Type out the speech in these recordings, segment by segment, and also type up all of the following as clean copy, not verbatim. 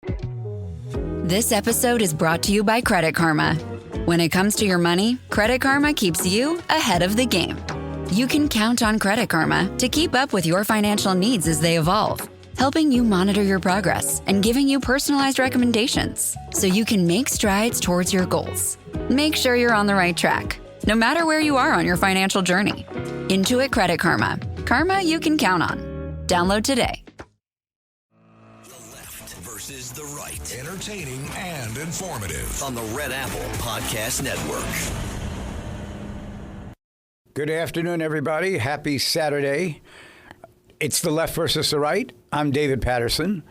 This episode is brought to you by Credit Karma. When it comes to your money, Credit Karma keeps you ahead of the game. You can count on Credit Karma to keep up with your financial needs as they evolve, helping you monitor your progress and giving you personalized recommendations so you can make strides towards your goals. Make sure you're on the right track, no matter where you are on your financial journey. Intuit Credit Karma. Karma you can count on. Download today. The left versus the right. Entertaining and informative on the Red Apple Podcast Network. Good afternoon, everybody. Happy Saturday. It's the left versus the right. I'm David Paterson.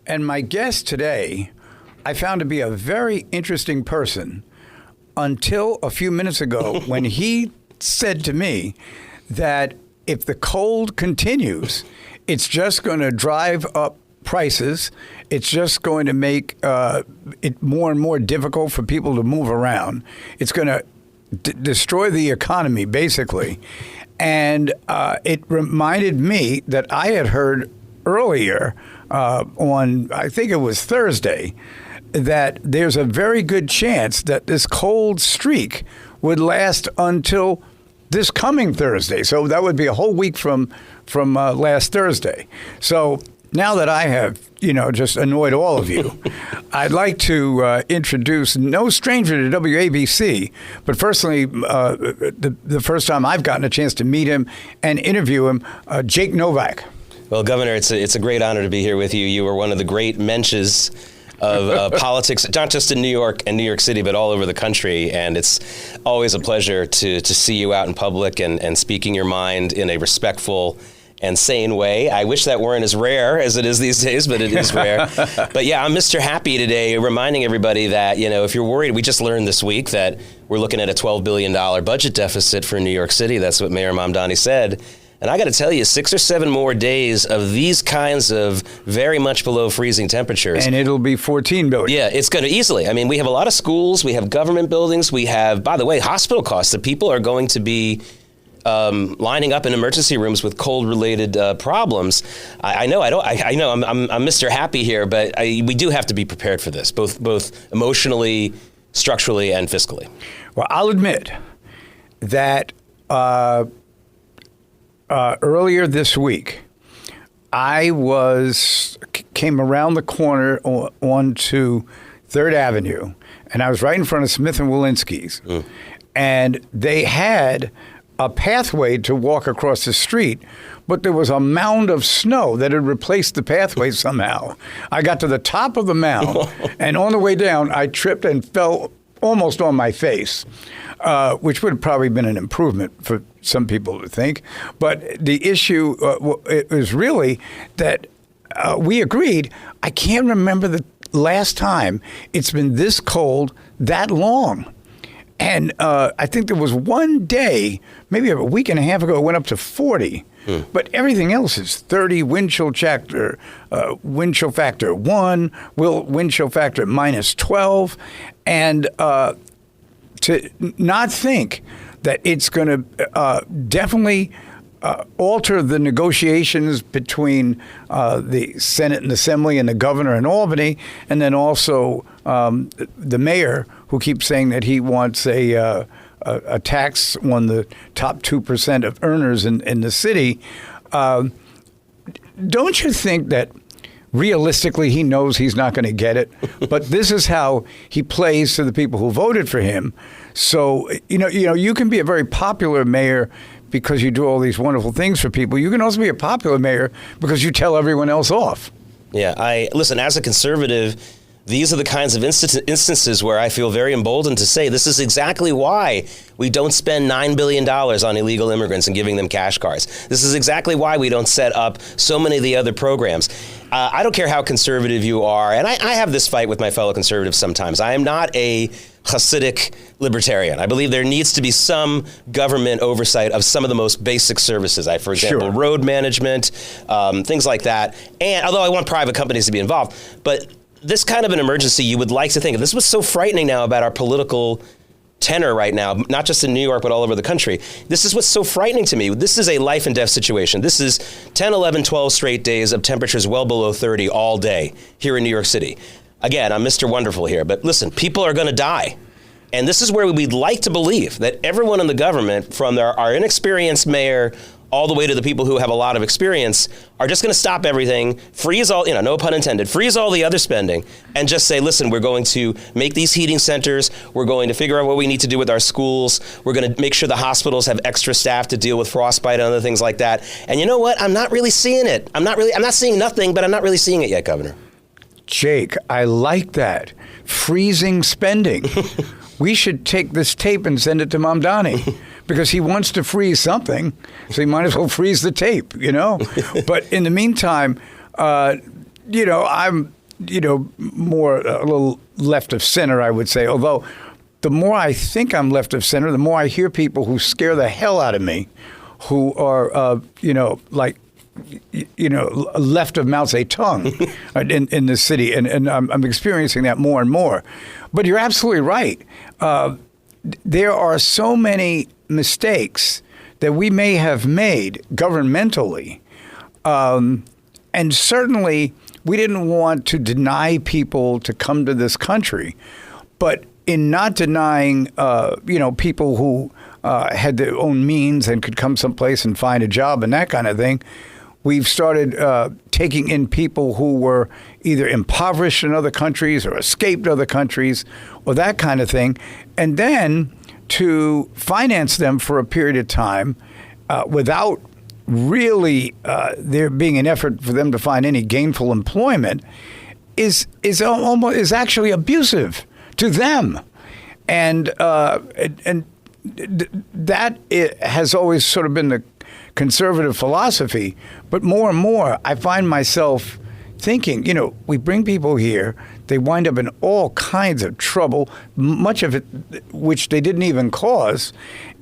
And my guest today, I found to be a very interesting person until a few minutes ago when he said to me that if the cold continues, it's just going to drive up prices. It's just going to make it more and more difficult for people to move around. It's going to destroy the economy, basically. And it reminded me that I had heard earlier on, I think it was Thursday, that there's a very good chance that this cold streak would last until this coming Thursday. So that would be a whole week from last Thursday. So now that I have, just annoyed all of you, I'd like to introduce no stranger to WABC, but firstly, the first time I've gotten a chance to meet him and interview him, Jake Novak. Well, Governor, it's a great honor to be here with you. You were one of the great mensches of politics, not just in New York and New York City, but all over the country. And it's always a pleasure to see you out in public and speaking your mind in a respectful and sane way. I wish that weren't as rare as it is these days, but it is rare. But yeah, I'm Mr. Happy today, reminding everybody that, if you're worried, we just learned this week that we're looking at a $12 billion budget deficit for New York City. That's what Mayor Mamdani said. And I got to tell you, 6 or 7 more days of these kinds of very much below freezing temperatures. And it'll be $14 billion. Yeah, it's going to easily. I mean, we have a lot of schools, we have government buildings, we have, by the way, hospital costs that people are going to be lining up in emergency rooms with cold-related problems. I know I'm Mr. Happy here, but we do have to be prepared for this, both emotionally, structurally, and fiscally. Well, I'll admit that earlier this week, I came around the corner onto 3rd Avenue, and I was right in front of Smith & Wolinski's, and they had a pathway to walk across the street, but there was a mound of snow that had replaced the pathway somehow. I got to the top of the mound, and on the way down, I tripped and fell almost on my face, which would have probably been an improvement for some people to think. But the issue is really that we agreed, I can't remember the last time it's been this cold that long. And I think there was one day, maybe a week and a half ago, it went up to 40. But everything else is 30, wind chill factor 1, wind chill factor minus 12. And to not think that it's going to definitely alter the negotiations between the Senate and Assembly and the governor in Albany, and then also the mayor, who keeps saying that he wants a tax on the top 2% of earners in the city. Don't you think that realistically he knows he's not going to get it? But this is how he plays to the people who voted for him. So, you can be a very popular mayor because you do all these wonderful things for people. You can also be a popular mayor because you tell everyone else off. Yeah, listen, as a conservative, these are the kinds of instances where I feel very emboldened to say this is exactly why we don't spend $9 billion on illegal immigrants and giving them cash cards. This is exactly why we don't set up so many of the other programs. I don't care how conservative you are, and I have this fight with my fellow conservatives sometimes. I am not a Hasidic libertarian. I believe there needs to be some government oversight of some of the most basic services. For example, road management, things like that. And although I want private companies to be involved, but this kind of an emergency, you would like to think, and this was so frightening now about our political tenor right now, not just in New York, but all over the country. This is what's so frightening to me. This is a life and death situation. This is 10, 11, 12 straight days of temperatures well below 30 all day here in New York City. Again, I'm Mr. Wonderful here, but listen, people are going to die. And this is where we'd like to believe that everyone in the government, from our inexperienced mayor all the way to the people who have a lot of experience, are just going to stop everything, freeze all, no pun intended, freeze all the other spending, and just say, listen, we're going to make these heating centers, we're going to figure out what we need to do with our schools, we're going to make sure the hospitals have extra staff to deal with frostbite and other things like that. And you know what? I'm not really seeing it. I'm not seeing nothing, but I'm not really seeing it yet, Governor. Jake, I like that. Freezing spending. We should take this tape and send it to Mamdani because he wants to freeze something, so he might as well freeze the tape, But in the meantime, I'm, more a little left of center, I would say. Although the more I think I'm left of center, the more I hear people who scare the hell out of me, who are, left of Mao Zedong in the city. And I'm experiencing that more and more. But you're absolutely right. There are so many mistakes that we may have made governmentally. And certainly we didn't want to deny people to come to this country. But in not denying, people who had their own means and could come someplace and find a job and that kind of thing, we've started taking in people who were either impoverished in other countries or escaped other countries or that kind of thing. And then to finance them for a period of time without really there being an effort for them to find any gainful employment is actually abusive to them. And that has always sort of been the conservative philosophy, but more and more I find myself thinking, we bring people here, they wind up in all kinds of trouble, much of it which they didn't even cause,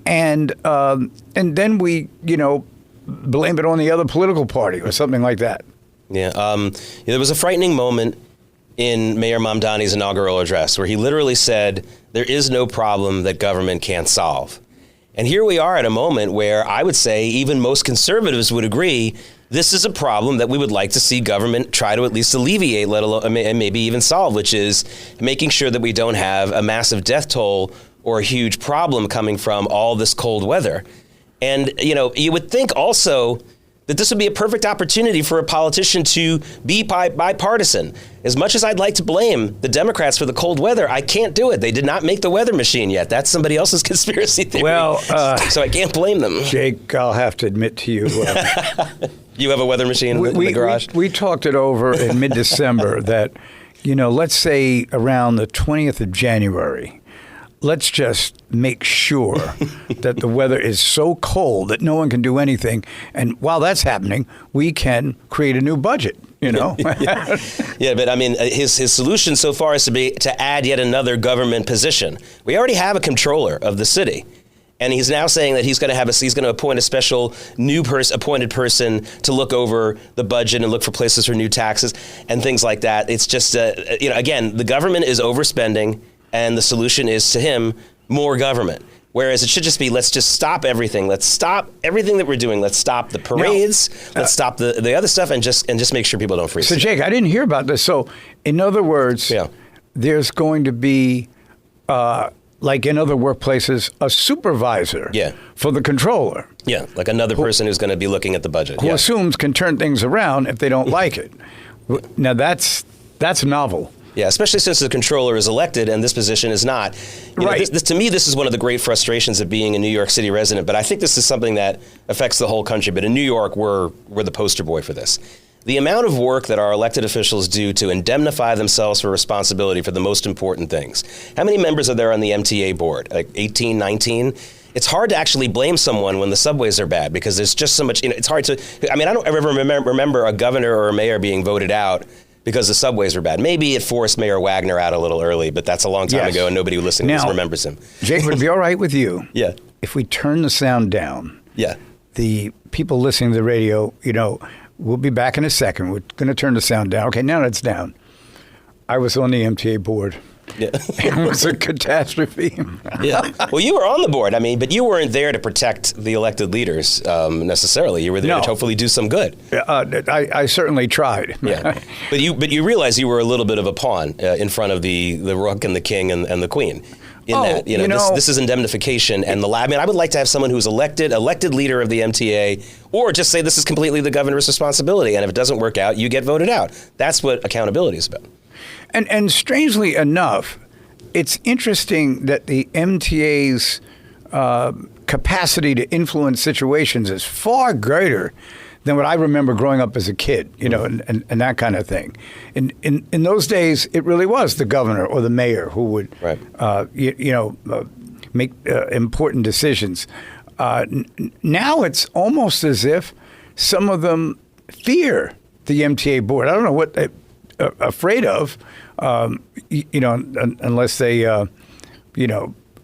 and then we, blame it on the other political party or something like that. Yeah, there was a frightening moment in Mayor Mamdani's inaugural address where he literally said, there is no problem that government can't solve. And here we are at a moment where I would say even most conservatives would agree this is a problem that we would like to see government try to at least alleviate, let alone and maybe even solve, which is making sure that we don't have a massive death toll or a huge problem coming from all this cold weather. And, you would think also that this would be a perfect opportunity for a politician to be bipartisan. As much as I'd like to blame the Democrats for the cold weather, I can't do it. They did not make the weather machine yet. That's somebody else's conspiracy theory. Well, so I can't blame them. Jake, I'll have to admit to you. You have a weather machine in the garage? We talked it over in mid-December that, let's say around the 20th of January, let's just make sure that the weather is so cold that no one can do anything. And while that's happening, we can create a new budget, Yeah, but I mean, his solution so far is to add yet another government position. We already have a controller of the city. And he's now saying that he's going to appoint a special appointed person to look over the budget and look for places for new taxes and things like that. It's just, again, the government is overspending. And the solution is, to him, more government. Whereas it should just be, let's just stop everything. Let's stop everything that we're doing. Let's stop the parades. Let's stop the other stuff and just make sure people don't freeze. So, Jake, I didn't hear about this. So, in other words, there's going to be, like in other workplaces, a supervisor for the controller. Yeah, like another person who's going to be looking at the budget. Who assumes can turn things around if they don't like it. Now, that's novel. Yeah, especially since the controller is elected and this position is not. To me, this is one of the great frustrations of being a New York City resident, but I think this is something that affects the whole country. But in New York, we're the poster boy for this. The amount of work that our elected officials do to indemnify themselves for responsibility for the most important things. How many members are there on the MTA board? Like 18, 19? It's hard to actually blame someone when the subways are bad because there's just so much, it's hard to, I don't ever remember a governor or a mayor being voted out because the subways were bad. Maybe it forced Mayor Wagner out a little early, but that's a long time ago and nobody listening to this remembers him. Jake, would it be all right with you? Yeah. If we turn the sound down? Yeah. The people listening to the radio, we'll be back in a second. We're going to turn the sound down. Okay, now it's down. I was on the MTA board Yeah. It was a catastrophe. Yeah. Well, you were on the board. I mean, but you weren't there to protect the elected leaders necessarily. You were there to hopefully do some good. I certainly tried. Yeah. But you realized you were a little bit of a pawn in front of the rook and the king and the queen. This is indemnification and I mean, I would like to have someone who's elected leader of the MTA, or just say this is completely the governor's responsibility, and if it doesn't work out, you get voted out. That's what accountability is about. And strangely enough, it's interesting that the MTA's capacity to influence situations is far greater than what I remember growing up as a kid, and that kind of thing. In those days, it really was the governor or the mayor who would, make important decisions. Now it's almost as if some of them fear the MTA board. I don't know what they're afraid of, unless they,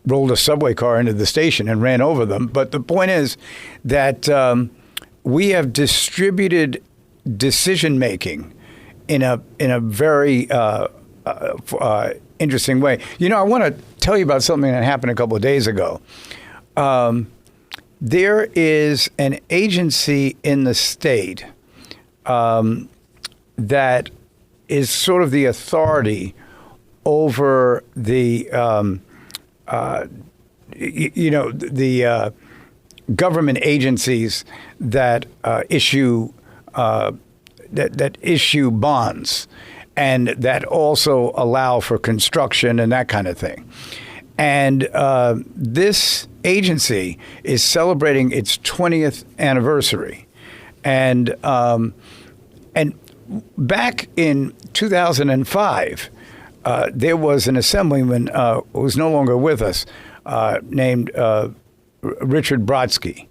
rolled a subway car into the station and ran over them. But the point is that we have distributed decision-making in a very interesting way. I want to tell you about something that happened a couple of days ago. There is an agency in the state that is sort of the authority over the government agencies that issue bonds and that also allow for construction and that kind of thing. And this agency is celebrating its 20th anniversary. And back in 2005, there was an assemblyman who was no longer with us named Richard Brodsky.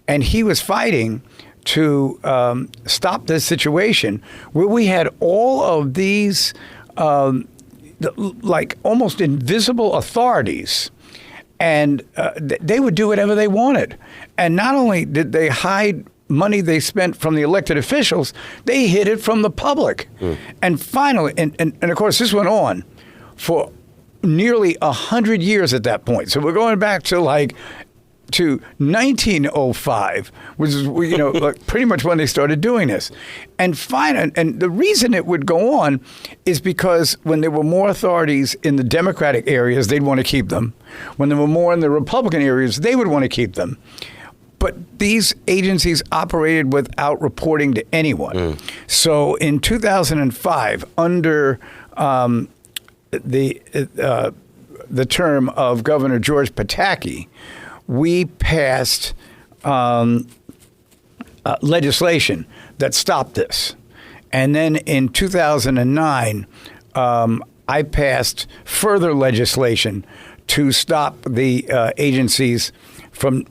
And he was fighting to stop this situation where we had all of these like almost invisible authorities, and they would do whatever they wanted. And not only did they hide money they spent from the elected officials, they hid it from the public. And finally, and of course, this went on for nearly 100 years at that point. So we're going back to 1905, which is pretty much when they started doing this. And the reason it would go on is because when there were more authorities in the Democratic areas, they'd want to keep them. When there were more in the Republican areas, they would want to keep them. But these agencies operated without reporting to anyone. So in 2005, under the term of Governor George Pataki, we passed legislation that stopped this. And then in 2009, I passed further legislation to stop the agencies from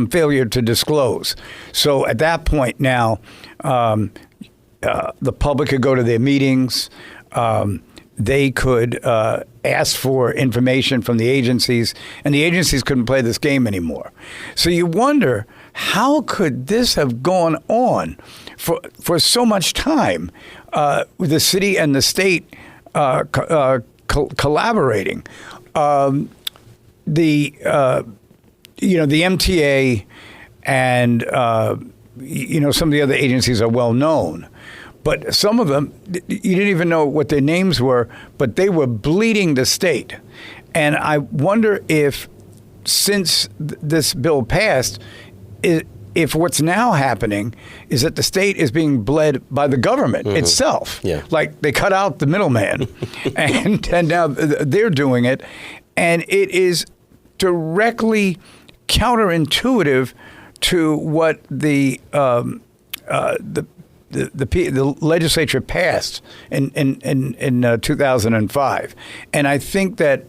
failure to disclose. So at that point now, the public could go to their meetings. They could ask for information from the agencies, and the agencies couldn't play this game anymore. So you wonder, how could this have gone on for so much time, with the city and the state collaborating? The MTA and some of the other agencies are well known. But some of them, you didn't even know what their names were, but they were bleeding the state. And I wonder if, since this bill passed, if what's now happening is that the state is being bled by the government itself. Yeah. Like they cut out the middleman, and now they're doing it. And it is directly counterintuitive to what the legislature passed in 2005. And I think that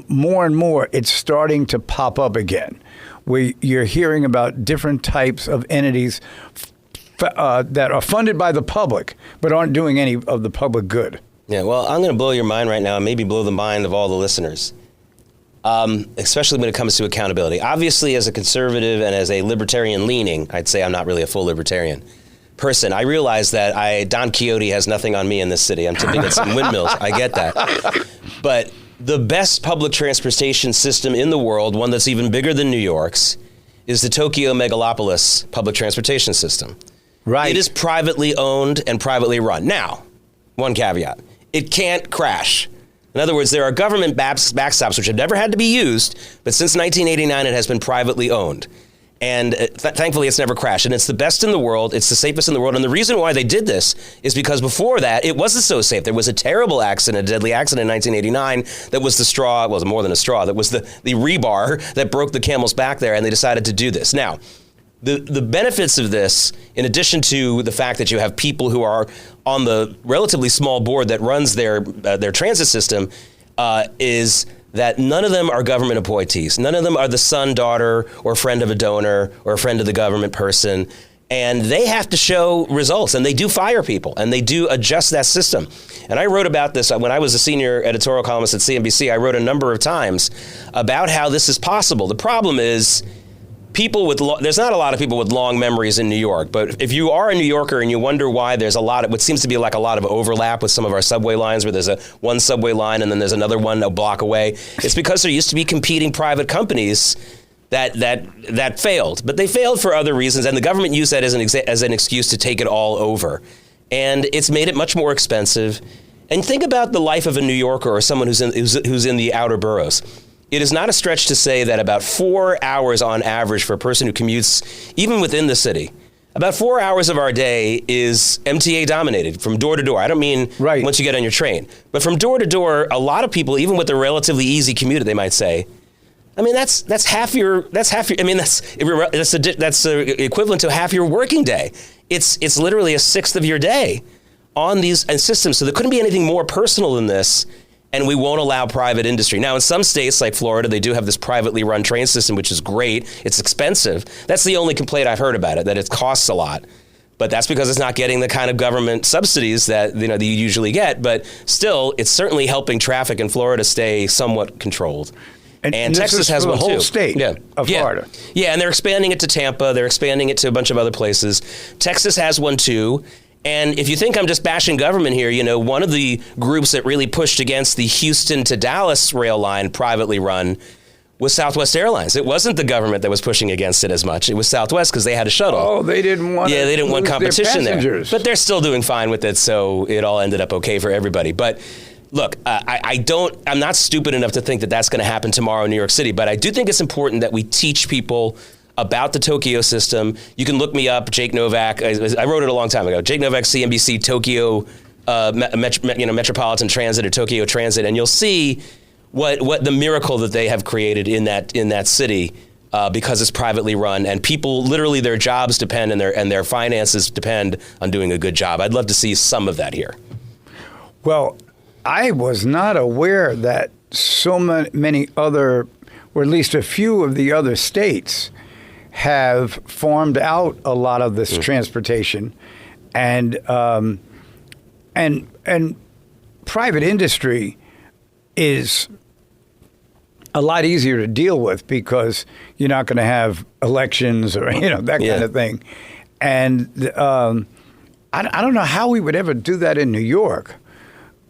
more and more it's starting to pop up again, where you're hearing about different types of entities that are funded by the public but aren't doing any of the public good. Yeah, well, I'm going to blow your mind right now and maybe blow the mind of all the listeners, especially when it comes to accountability. Obviously, as a conservative and as a libertarian leaning, I'd say I'm not really a full libertarian. person, I realize that Don Quixote has nothing on me in this city. I'm tipping at some windmills. I get that. But the best public transportation system in the world, one that's even bigger than New York's, is the Tokyo megalopolis public transportation system. Right. It is privately owned and privately run. Now, one caveat. It can't crash. In other words, there are government backstops which have never had to be used, but since 1989 it has been privately owned. And thankfully, it's never crashed. And it's the best in the world. It's the safest in the world. And the reason why they did this is because before that, it wasn't so safe. There was a terrible accident, a deadly accident in 1989 that was the straw, well, more than a straw, that was the rebar that broke the camel's back there, and they decided to do this. Now, the benefits of this, in addition to the fact that you have people who are on the relatively small board that runs their transit system, is that none of them are government appointees. None of them are the son, daughter, or friend of a donor, or a friend of the government person. And they have to show results, and they do fire people, and they do adjust that system. And I wrote about this when I was a senior editorial columnist at CNBC. I wrote a number of times about how this is possible. The problem is, there's not a lot of people with long memories in New York, but if you are a New Yorker and you wonder why there's what seems to be like a lot of overlap with some of our subway lines, where there's one subway line and then there's another one a block away, it's because there used to be competing private companies that failed. But they failed for other reasons, and the government used that as an excuse to take it all over. And it's made it much more expensive. And think about the life of a New Yorker or someone who's in the outer boroughs. It is not a stretch to say that about 4 hours on average for a person who commutes, even within the city, about 4 hours of our day is MTA dominated from door to door. I don't mean once you get on your train, but from door to door, a lot of people, even with a relatively easy commute, they might say, I mean, that's half your, I mean, that's equivalent to half your working day. It's literally a sixth of your day on these systems. So there couldn't be anything more personal than this. And we won't allow private industry. Now, in some states like Florida, they do have this privately run train system, which is great. It's expensive. That's the only complaint I've heard about it, that it costs a lot. But that's because it's not getting the kind of government subsidies that you usually get. But still, it's certainly helping traffic in Florida stay somewhat controlled. And Texas has one too. The whole state of Florida. Yeah, and they're expanding it to Tampa. They're expanding it to a bunch of other places. Texas has one too. And if you think I'm just bashing government here, one of the groups that really pushed against the Houston to Dallas rail line privately run was Southwest Airlines. It wasn't the government that was pushing against it as much. It was Southwest because they had a shuttle. Oh, they didn't want they didn't want competition there. But they're still doing fine with it, so it all ended up okay for everybody. But look, I'm not stupid enough to think that that's going to happen tomorrow in New York City, but I do think it's important that we teach people about the Tokyo system. You can look me up, Jake Novak. I wrote it a long time ago. Jake Novak, CNBC, Tokyo Metropolitan Transit or Tokyo Transit, and you'll see what the miracle that they have created in that city because it's privately run, and people literally their jobs depend and their finances depend on doing a good job. I'd love to see some of that here. Well, I was not aware that so many other, or at least a few of the other states, have farmed out a lot of this transportation, and private industry is a lot easier to deal with because you're not going to have elections or that kind of thing. And I don't know how we would ever do that in New York,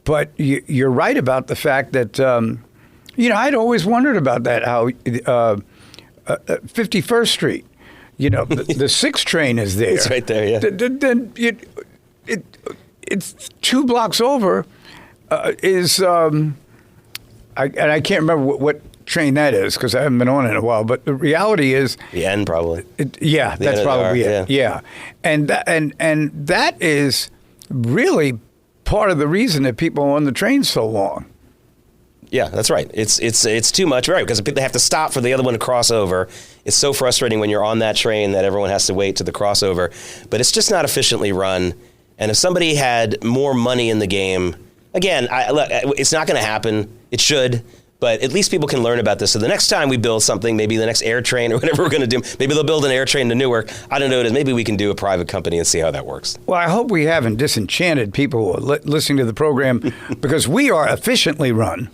but you're right about the fact that I'd always wondered about that, how 51st Street, the 6th train is there. It's right there, yeah. Then it's 2 blocks over and I can't remember what train that is because I haven't been on it in a while. But the reality is the N probably. That's probably it. Yeah, and that is really part of the reason that people are on the train so long. Yeah, that's right. It's too much, right? Because they have to stop for the other one to cross over. It's so frustrating when you're on that train that everyone has to wait to the crossover. But it's just not efficiently run. And if somebody had more money in the game, again, it's not going to happen. It should. But at least people can learn about this. So the next time we build something, maybe the next air train or whatever we're going to do, maybe they'll build an air train to Newark. I don't know what it is. Maybe we can do a private company and see how that works. Well, I hope we haven't disenchanted people who are listening to the program because we are efficiently run.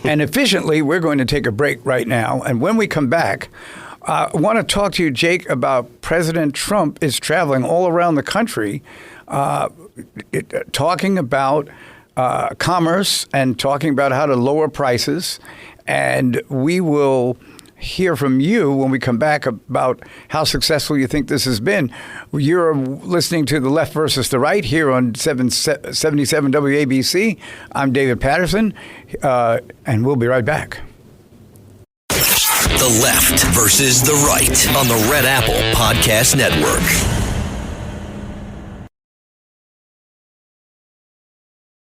And efficiently, we're going to take a break right now. And when we come back, I want to talk to you, Jake, about President Trump is traveling all around the country talking about commerce and talking about how to lower prices. And we will hear from you when we come back about how successful you think this has been. You're listening to The Left versus the Right here on 77 WABC. I'm David Paterson, and we'll be right back. The Left versus the Right on the Red Apple Podcast Network.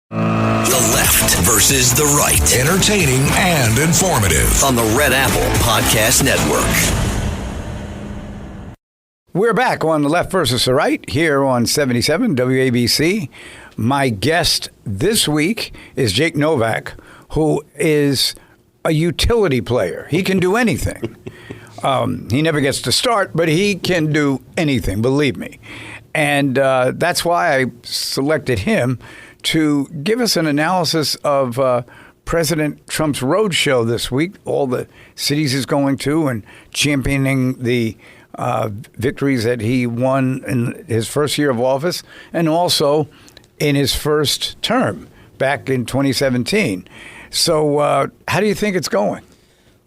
The Left versus the Right. Entertaining and informative on the Red Apple Podcast Network. We're back on The Left versus the Right here on 77 WABC. My guest this week is Jake Novak, who is a utility player. He can do anything. He never gets to start, but he can do anything, believe me. And that's why I selected him to give us an analysis of President Trump's roadshow this week, all the cities he's going to and championing the victories that he won in his first year of office and also in his first term back in 2017. So how do you think it's going?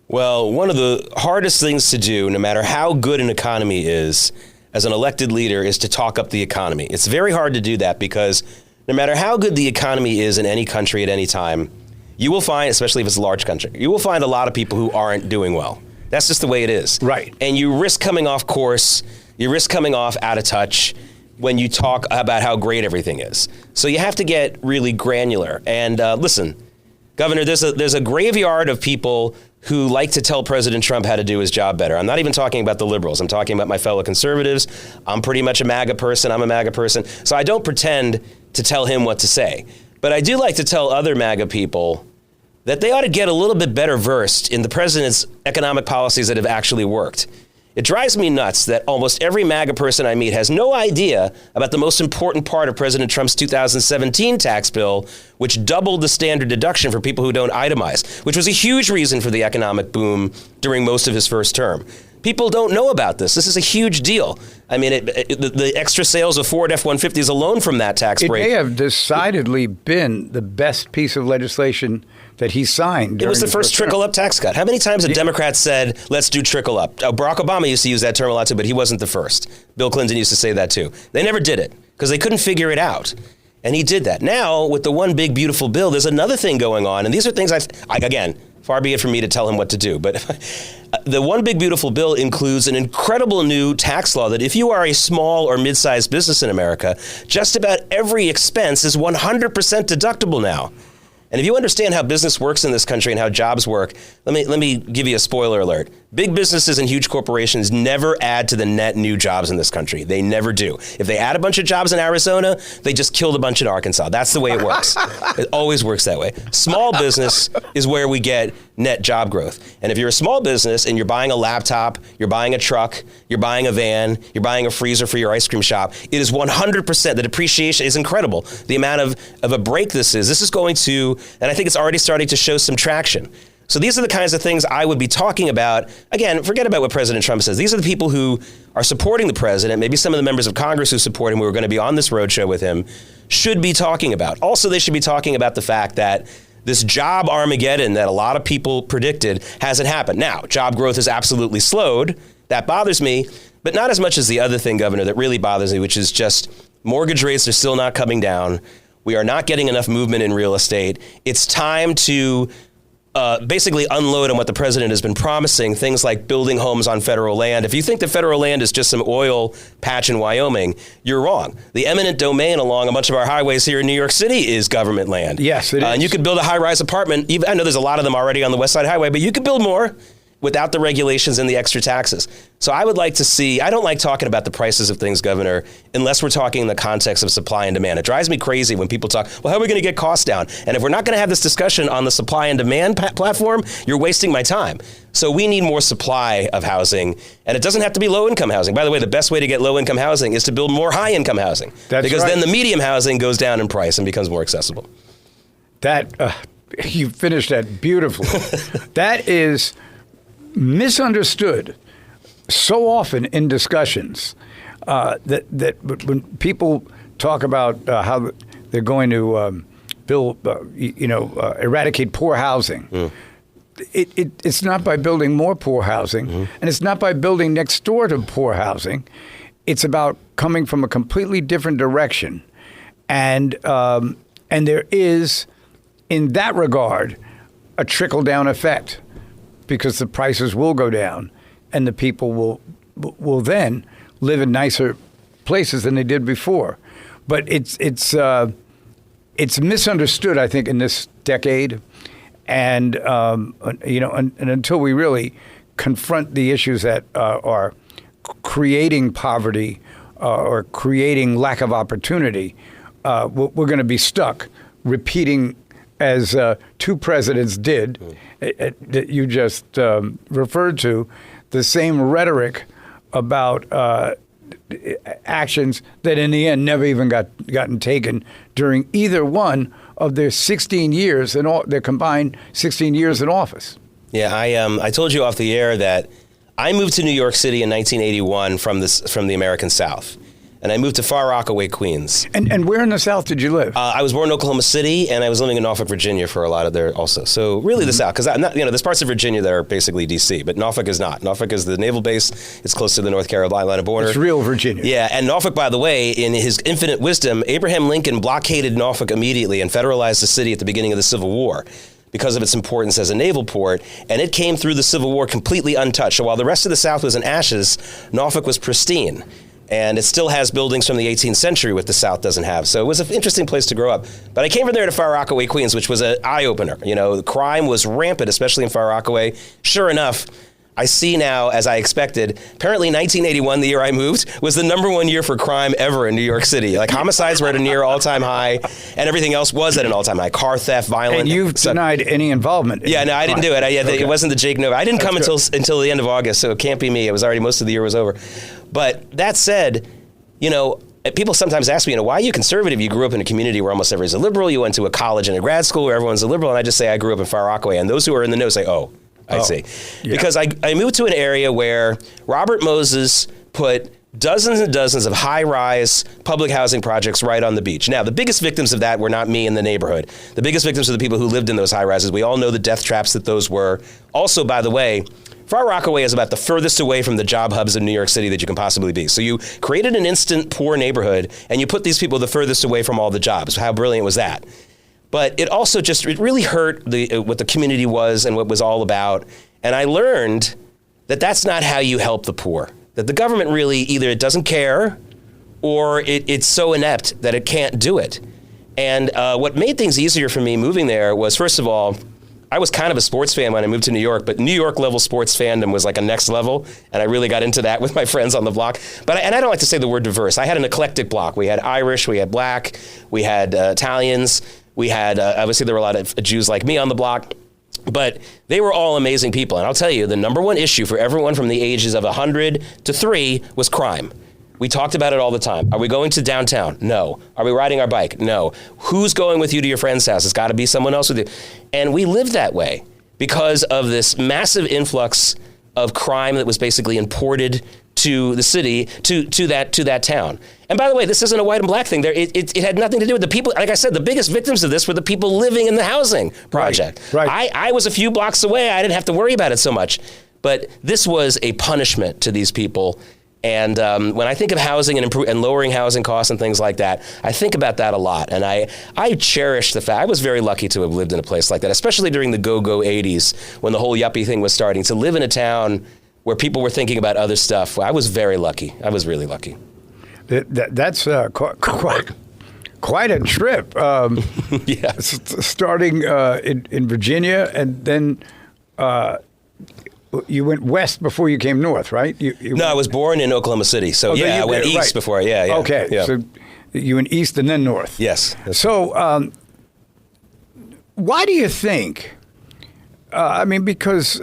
Well, one of the hardest things to do, no matter how good an economy is, as an elected leader, is to talk up the economy. It's very hard to do that because no matter how good the economy is in any country at any time, you will find, especially if it's a large country, you will find a lot of people who aren't doing well. That's just the way it is. Right. And you risk coming off course, you risk coming off out of touch when you talk about how great everything is. So you have to get really granular. And listen, Governor, there's a graveyard of people who like to tell President Trump how to do his job better. I'm not even talking about the liberals. I'm talking about my fellow conservatives. I'm pretty much a MAGA person. I'm a MAGA person. So I don't pretend to tell him what to say. But I do like to tell other MAGA people that they ought to get a little bit better versed in the president's economic policies that have actually worked. It drives me nuts that almost every MAGA person I meet has no idea about the most important part of President Trump's 2017 tax bill, which doubled the standard deduction for people who don't itemize, which was a huge reason for the economic boom during most of his first term. People don't know about this. This is a huge deal. I mean, the extra sales of Ford F-150s alone from that tax break. It may have decidedly been the best piece of legislation that he signed. It was the first trickle-up tax cut. How many times have Democrats said, let's do trickle-up? Barack Obama used to use that term a lot too, but he wasn't the first. Bill Clinton used to say that too. They never did it because they couldn't figure it out. And he did that. Now, with the one big, beautiful bill, there's another thing going on. And these are things again, far be it from me to tell him what to do. But the one big, beautiful bill includes an incredible new tax law that if you are a small or mid-sized business in America, just about every expense is 100% deductible now. And if you understand how business works in this country and how jobs work, let me give you a spoiler alert. Big businesses and huge corporations never add to the net new jobs in this country. They never do. If they add a bunch of jobs in Arizona, they just killed a bunch in Arkansas. That's the way it works. It always works that way. Small business is where we get net job growth. And if you're a small business and you're buying a laptop, you're buying a truck, you're buying a van, you're buying a freezer for your ice cream shop, it is 100%. The depreciation is incredible. The amount of a break this is going to, and I think it's already starting to show some traction. So these are the kinds of things I would be talking about. Again, forget about what President Trump says. These are the people who are supporting the president, maybe some of the members of Congress who support him, who are going to be on this roadshow with him, should be talking about. Also, they should be talking about the fact that this job Armageddon that a lot of people predicted hasn't happened. Now, job growth has absolutely slowed. That bothers me, but not as much as the other thing, Governor, that really bothers me, which is just mortgage rates are still not coming down. We are not getting enough movement in real estate. It's time to basically unload on what the president has been promising, things like building homes on federal land. If you think that federal land is just some oil patch in Wyoming, you're wrong. The eminent domain along a bunch of our highways here in New York City is government land. Yes, it is. And you could build a high-rise apartment. I know there's a lot of them already on the West Side Highway, but you could build more without the regulations and the extra taxes. So I would like to see, I don't like talking about the prices of things, Governor, unless we're talking in the context of supply and demand. It drives me crazy when people talk, well, how are we going to get costs down? And if we're not going to have this discussion on the supply and demand platform, you're wasting my time. So we need more supply of housing, and it doesn't have to be low-income housing. By the way, the best way to get low-income housing is to build more high-income housing. That's because right. Then the medium housing goes down in price and becomes more accessible. You finished that beautifully. That is misunderstood so often in discussions that when people talk about how they're going to eradicate poor housing, it's not by building more poor housing, and it's not by building next door to poor housing. It's about coming from a completely different direction, and there is, in that regard, a trickle-down effect, because the prices will go down, and the people will then live in nicer places than they did before. But it's misunderstood, I think, in this decade, and until we really confront the issues that are creating poverty or creating lack of opportunity, we're going to be stuck repeating, as two presidents did, that you just referred to, the same rhetoric about actions that in the end never even gotten taken during either one of their 16 years in their combined 16 years in office. Yeah, I told you off the air that I moved to New York City in 1981 from the American South. And I moved to Far Rockaway, Queens. And where in the South did you live? I was born in Oklahoma City, and I was living in Norfolk, Virginia for a lot of there also. So really the South, because there's parts of Virginia that are basically D.C., but Norfolk is not. Norfolk is the naval base. It's close to the North Carolina border. It's real Virginia. Yeah, and Norfolk, by the way, in his infinite wisdom, Abraham Lincoln blockaded Norfolk immediately and federalized the city at the beginning of the Civil War because of its importance as a naval port, and it came through the Civil War completely untouched. So while the rest of the South was in ashes, Norfolk was pristine. And it still has buildings from the 18th century, which the South doesn't have. So it was an interesting place to grow up. But I came from there to Far Rockaway, Queens, which was an eye-opener. The crime was rampant, especially in Far Rockaway. Sure enough, I see now, as I expected, apparently 1981, the year I moved, was the #1 year for crime ever in New York City. Like, homicides were at a near all-time high, and everything else was at an all-time high. Car theft, violence. And you've denied any involvement. Yeah, no, I didn't do it. It wasn't the Jake Novak. I didn't come until the end of August, so it can't be me. It was already, most of the year was over. But that said, people sometimes ask me, why are you conservative? You grew up in a community where almost everyone's a liberal. You went to a college and a grad school where everyone's a liberal. And I just say I grew up in Far Rockaway. And those who are in the know say, I see. Yeah. Because I moved to an area where Robert Moses put dozens and dozens of high-rise public housing projects right on the beach. Now, the biggest victims of that were not me in the neighborhood. The biggest victims were the people who lived in those high-rises. We all know the death traps that those were. Also, by the way, Far Rockaway is about the furthest away from the job hubs in New York City that you can possibly be. So you created an instant poor neighborhood, and you put these people the furthest away from all the jobs. How brilliant was that? But it also it really hurt what the community was and what it was all about. And I learned that that's not how you help the poor. That the government really, either it doesn't care or it's so inept that it can't do it. And what made things easier for me moving there was, first of all, I was kind of a sports fan when I moved to New York, but New York level sports fandom was like a next level, and I really got into that with my friends on the block. And I don't like to say the word diverse. I had an eclectic block. We had Irish, we had Black, we had Italians, we had, obviously there were a lot of Jews like me on the block, but they were all amazing people. And I'll tell you, the #1 issue for everyone from the ages of 100 to 3 was crime. We talked about it all the time. Are we going to downtown? No. Are we riding our bike? No. Who's going with you to your friend's house? It's got to be someone else with you. And we lived that way because of this massive influx of crime that was basically imported to the city, to that town. And by the way, this isn't a white and black thing. It had nothing to do with the people. Like I said, the biggest victims of this were the people living in the housing project. Right. I was a few blocks away. I didn't have to worry about it so much. But this was a punishment to these people. And when I think of housing and lowering housing costs and things like that, I think about that a lot. And I cherish the fact, I was very lucky to have lived in a place like that, especially during the go-go 80s when the whole yuppie thing was starting, to live in a town where people were thinking about other stuff. I was very lucky. I was really lucky. That's quite a trip. Yeah. Starting in Virginia, and then you went west before you came north, right? No, I was born in Oklahoma City, so I went east before. Yeah. Okay, yeah. So you went east and then north. Yes. So why do you think? Because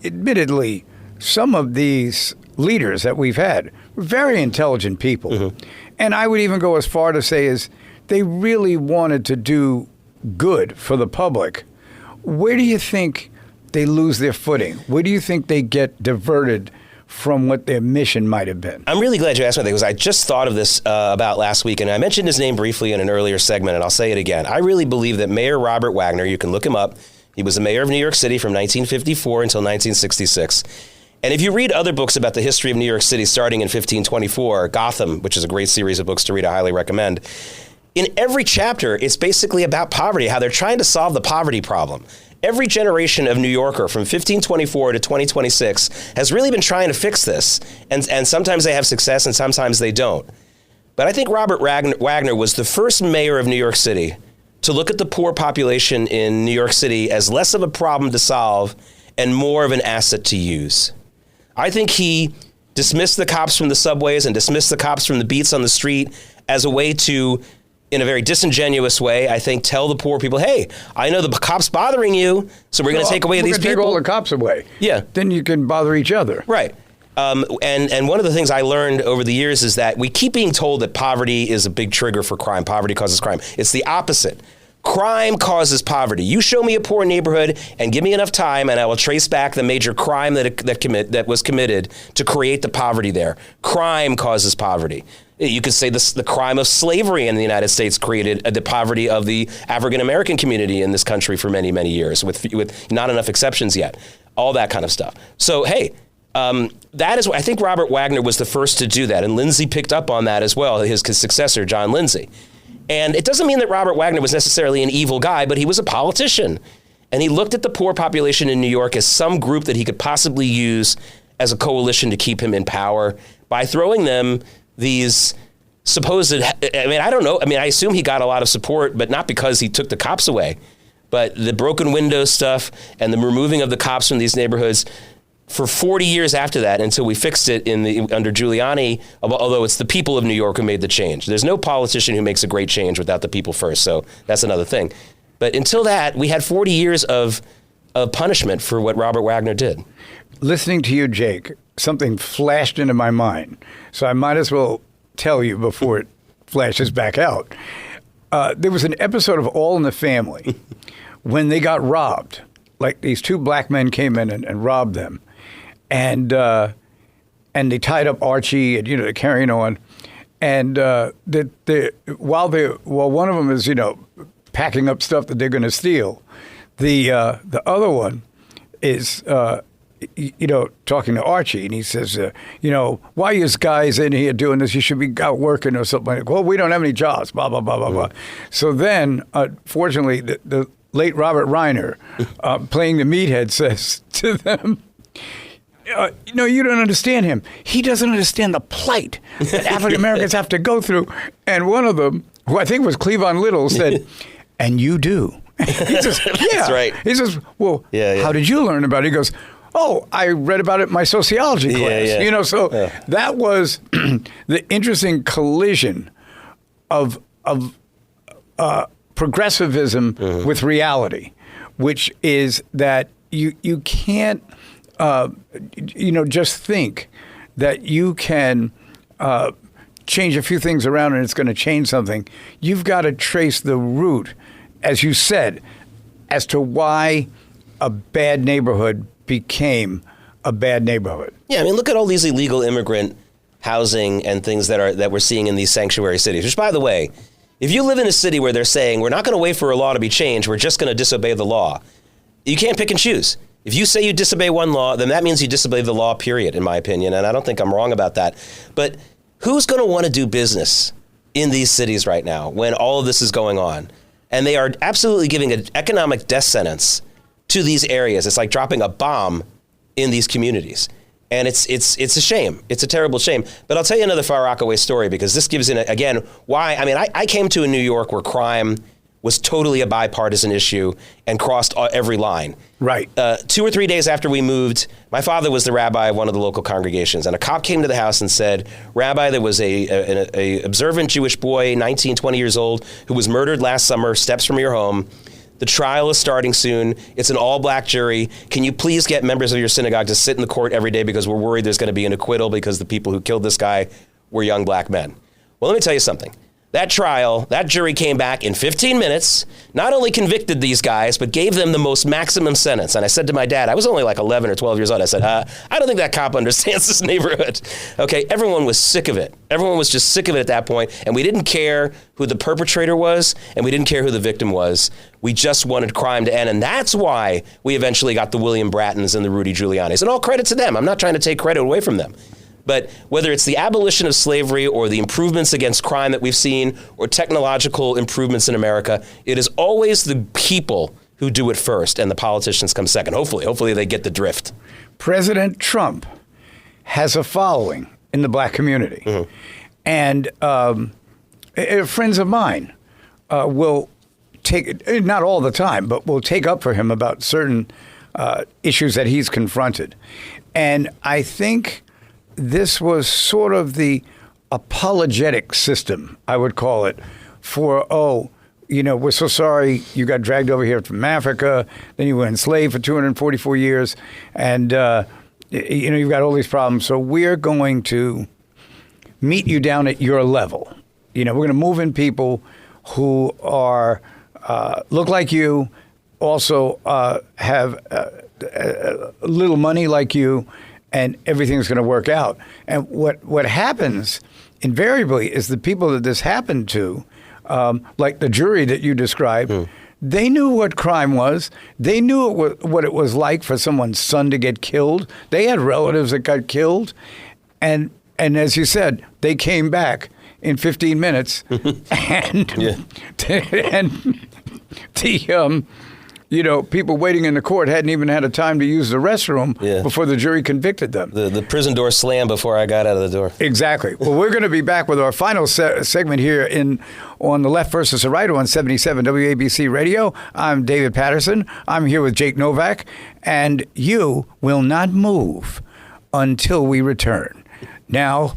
admittedly, some of these leaders that we've had were very intelligent people, mm-hmm. and I would even go as far to say is they really wanted to do good for the public. Where do you think they lose their footing? Where do you think they get diverted from what their mission might have been. I'm really glad you asked me that, because I just thought of this about last week, and I mentioned his name briefly in an earlier segment, and I'll say it again. I really believe that Mayor Robert Wagner, you can look him up, he was the mayor of New York City from 1954 until 1966. And if you read other books about the history of New York City starting in 1524, Gotham, which is a great series of books to read, I highly recommend, in every chapter, it's basically about poverty, how they're trying to solve the poverty problem. Every generation of New Yorker from 1524 to 2026 has really been trying to fix this. And sometimes they have success and sometimes they don't. But I think Robert Wagner was the first mayor of New York City to look at the poor population in New York City as less of a problem to solve and more of an asset to use. I think he dismissed the cops from the subways and dismissed the cops from the beats on the street as a way to, in a very disingenuous way, I think, tell the poor people, hey, I know the cops bothering you, so we're going to take away these people. Take all the cops away. Yeah. Then you can bother each other. Right. And one of the things I learned over the years is that we keep being told that poverty is a big trigger for crime. Poverty causes crime. It's the opposite. Crime causes poverty. You show me a poor neighborhood and give me enough time, and I will trace back the major crime that was committed to create the poverty there. Crime causes poverty. You could say the crime of slavery in the United States created the poverty of the African-American community in this country for many, many years, with not enough exceptions yet. All that kind of stuff. So, hey, that is, I think Robert Wagner was the first to do that, and Lindsay picked up on that as well, his successor, John Lindsay. And it doesn't mean that Robert Wagner was necessarily an evil guy, but he was a politician. And he looked at the poor population in New York as some group that he could possibly use as a coalition to keep him in power by throwing them these supposed, I don't know. I assume he got a lot of support, but not because he took the cops away. But the broken window stuff and the removing of the cops from these neighborhoods for 40 years after that, until we fixed it under Giuliani, although it's the people of New York who made the change. There's no politician who makes a great change without the people first, so that's another thing. But until that, we had 40 years of punishment for what Robert Wagner did. Listening to you, Jake, something flashed into my mind, so I might as well tell you before it flashes back out. There was an episode of All in the Family when they got robbed. Like, these two black men came in and robbed them. And they tied up Archie, and they're carrying on, and while one of them is packing up stuff that they're going to steal, the other one is talking to Archie, and he says, why are you guys in here doing this? You should be out working or something. Like, well, we don't have any jobs. Blah blah blah blah blah. So then, fortunately, the late Robert Reiner, playing the meathead, says to them, you don't understand him. He doesn't understand the plight that African Americans have to go through. And one of them, who I think was Cleavon Little, said, and you do. He says, yeah. That's right. He says, well, how did you learn about it? He goes, oh, I read about it in my sociology class. Yeah. That was the interesting collision of progressivism with reality, which is that you can't just think that you can change a few things around and it's going to change something. You've got to trace the root, as you said, as to why a bad neighborhood became a bad neighborhood. Yeah, look at all these illegal immigrant housing and things that we're seeing in these sanctuary cities, which, by the way, if you live in a city where they're saying, we're not going to wait for a law to be changed, we're just going to disobey the law, you can't pick and choose. If you say you disobey one law, then that means you disobey the law, period, in my opinion, and I don't think I'm wrong about that. But who's going to want to do business in these cities right now when all of this is going on? And they are absolutely giving an economic death sentence to these areas. It's like dropping a bomb in these communities. And it's a shame. It's a terrible shame. But I'll tell you another Far Rockaway story, because this gives in, again, why. I came to a New York where crime was totally a bipartisan issue and crossed every line. Right. 2 or 3 days after we moved, my father was the rabbi of one of the local congregations, and a cop came to the house and said, Rabbi, there was a observant Jewish boy, 19, 20 years old, who was murdered last summer, steps from your home. The trial is starting soon. It's an all-black jury. Can you please get members of your synagogue to sit in the court every day, because we're worried there's going to be an acquittal because the people who killed this guy were young black men. Well, let me tell you something. that trial, that jury came back in 15 minutes, not only convicted these guys, but gave them the most maximum sentence. And I said to my dad, I was only like 11 or 12 years old. I said, I don't think that cop understands this neighborhood. Okay, everyone was sick of it. Everyone was just sick of it at that point. And we didn't care who the perpetrator was, and we didn't care who the victim was. We just wanted crime to end. And that's why we eventually got the William Brattons and the Rudy Giulianis. And all credit to them. I'm not trying to take credit away from them. But whether it's the abolition of slavery or the improvements against crime that we've seen or technological improvements in America, it is always the people who do it first and the politicians come second. Hopefully they get the drift. President Trump has a following in the black community. Mm-hmm. And friends of mine will take, not all the time, but will take up for him about certain issues that he's confronted. And I think this was sort of the apologetic system, I would call it, for, we're so sorry you got dragged over here from Africa, then you were enslaved for 244 years, and, you've got all these problems, so we're going to meet you down at your level. We're going to move in people who are look like you, also have a little money like you, and everything's going to work out. And what happens invariably is the people that this happened to, like the jury that you described, they knew what crime was. They knew what it was like for someone's son to get killed. They had relatives that got killed. And as you said, they came back in 15 minutes. And people waiting in the court hadn't even had a time to use the restroom before the jury convicted them. The prison door slammed before I got out of the door. Exactly. Well, we're going to be back with our final segment here on The Left versus the Right on 77 WABC Radio. I'm David Paterson. I'm here with Jake Novak. And you will not move until we return. Now,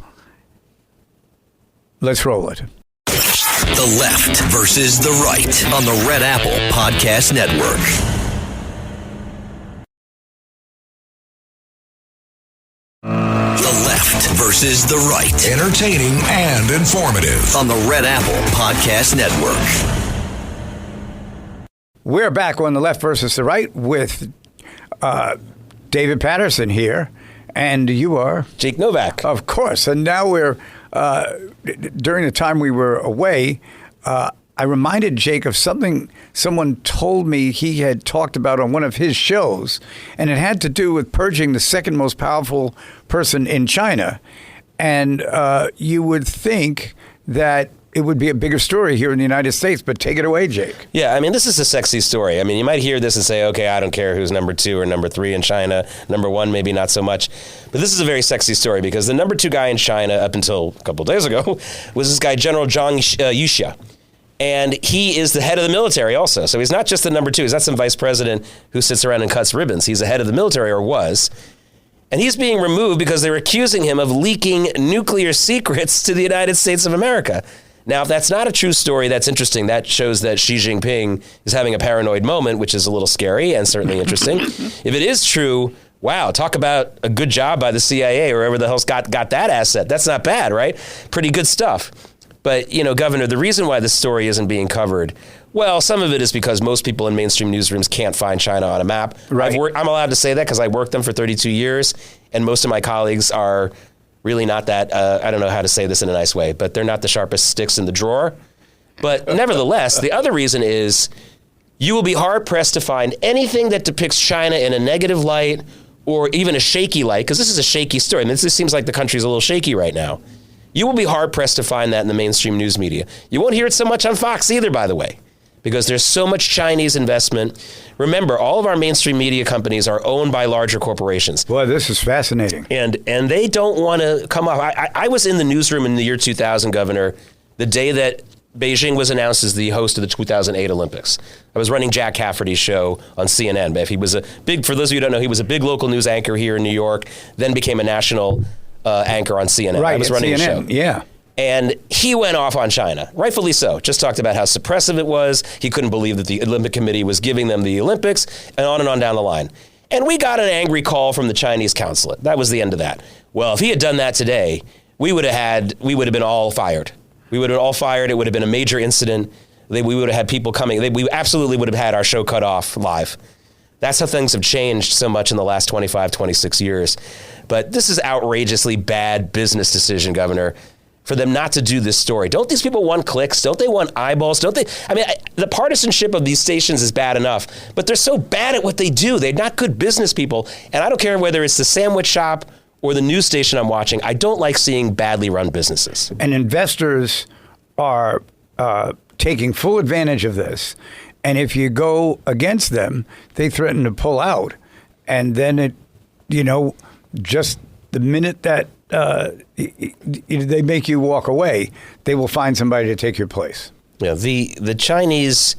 let's roll it. The Left versus the Right on the Red Apple Podcast Network. The Left versus the Right. Entertaining and informative on the Red Apple Podcast Network. We're back on The Left versus the Right with David Paterson here. And you are? Jake Novak. Of course. And now we're... during the time we were away, I reminded Jake of something someone told me he had talked about on one of his shows, and it had to do with purging the second most powerful person in China. And you would think that it would be a bigger story here in the United States, but take it away, Jake. Yeah, I mean, this is a sexy story. I mean, you might hear this and say, okay, I don't care who's number 2 or number 3 in China. Number 1, maybe not so much. But this is a very sexy story because the number 2 guy in China up until a couple of days ago was this guy, General Zhang Yuxia. And he is the head of the military also. So he's not just the number 2. He's not some vice president who sits around and cuts ribbons. He's the head of the military, or was. And he's being removed because they're accusing him of leaking nuclear secrets to the United States of America. Now, if that's not a true story, that's interesting. That shows that Xi Jinping is having a paranoid moment, which is a little scary and certainly interesting. If it is true, wow, talk about a good job by the CIA or whoever the hell's got that asset. That's not bad, right? Pretty good stuff. But, Governor, the reason why this story isn't being covered, well, some of it is because most people in mainstream newsrooms can't find China on a map. Right. I'm allowed to say that because I worked them for 32 years, and most of my colleagues are really not that, I don't know how to say this in a nice way, but they're not the sharpest sticks in the drawer. But nevertheless, the other reason is you will be hard-pressed to find anything that depicts China in a negative light or even a shaky light, because this is a shaky story. I mean, this seems like the country's a little shaky right now. You will be hard-pressed to find that in the mainstream news media. You won't hear it so much on Fox either, by the way, because there's so much Chinese investment. Remember, all of our mainstream media companies are owned by larger corporations. Boy, this is fascinating. And they don't want to come off. I was in the newsroom in the year 2000, Governor, the day that Beijing was announced as the host of the 2008 Olympics. I was running Jack Cafferty's show on CNN. He was for those of you who don't know, he was a big local news anchor here in New York, then became a national anchor on CNN. Right, I was running CNN, the show. yeah. And he went off on China, rightfully so. Just talked about how suppressive it was. He couldn't believe that the Olympic Committee was giving them the Olympics, and on down the line. And we got an angry call from the Chinese consulate. That was the end of that. Well, if he had done that today, we would have been all fired. We would have all fired. It would have been a major incident. We would have had people coming. We absolutely would have had our show cut off live. That's how things have changed so much in the last 25, 26 years. But this is outrageously bad business decision, Governor, for them not to do this story. Don't these people want clicks? Don't they want eyeballs? Don't they? I mean, the partisanship of these stations is bad enough, but they're so bad at what they do. They're not good business people. And I don't care whether it's the sandwich shop or the news station I'm watching. I don't like seeing badly run businesses. And investors are taking full advantage of this. And if you go against them, they threaten to pull out. And then just the minute that they make you walk away, they will find somebody to take your place. Yeah, the Chinese